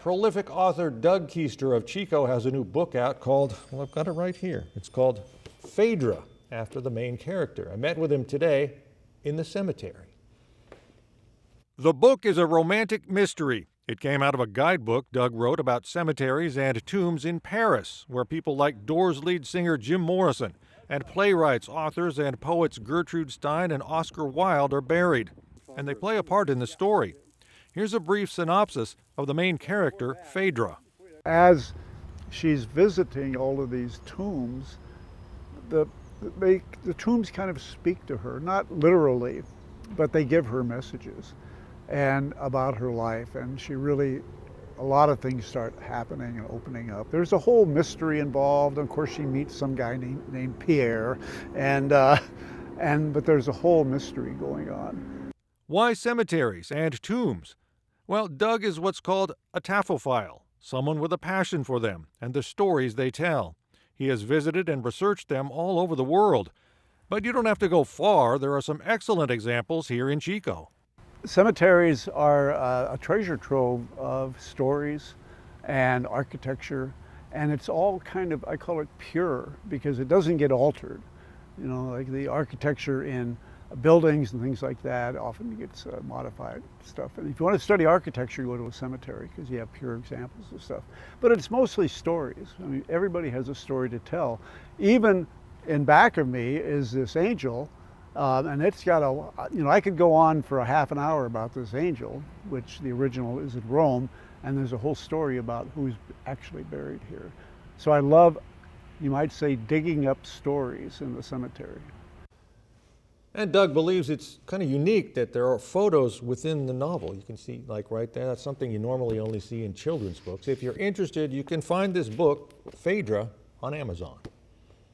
Prolific author Doug Keister of Chico has a new book out called, well, I've got it right here. It's called Phaedra, after the main character. I met with him today in the cemetery. The book is a romantic mystery. It came out of a guidebook Doug wrote about cemeteries and tombs in Paris, where people like Doors lead singer Jim Morrison and playwrights, authors, and poets Gertrude, Stein, and Oscar Wilde are buried. And they play a part in the story. Here's a brief synopsis of the main character, Phaedra. As she's visiting all of these tombs, the tombs kind of speak to her, not literally, but they give her messages and about her life. And she really, a lot of things start happening and opening up. There's a whole mystery involved. Of course, she meets some guy named Pierre, but there's a whole mystery going on. Why cemeteries and tombs? Well, Doug is what's called a taphophile, someone with a passion for them and the stories they tell. He has visited and researched them all over the world. But you don't have to go far. There are some excellent examples here in Chico. Cemeteries are a treasure trove of stories and architecture, and it's all kind of, I call it pure, because it doesn't get altered. You know, like the architecture in buildings and things like that often gets modified stuff. And if you want to study architecture, you go to a cemetery because you have pure examples of stuff. But it's mostly stories. I mean, everybody has a story to tell. Even in back of me is this angel, and it's got I could go on for a half an hour about this angel, which the original is in Rome, and there's a whole story about who's actually buried here. So I love, you might say, digging up stories in the cemetery. And Doug believes it's kind of unique that there are photos within the novel. You can see, like right there, that's something you normally only see in children's books. If you're interested, you can find this book, Phaedra, on Amazon.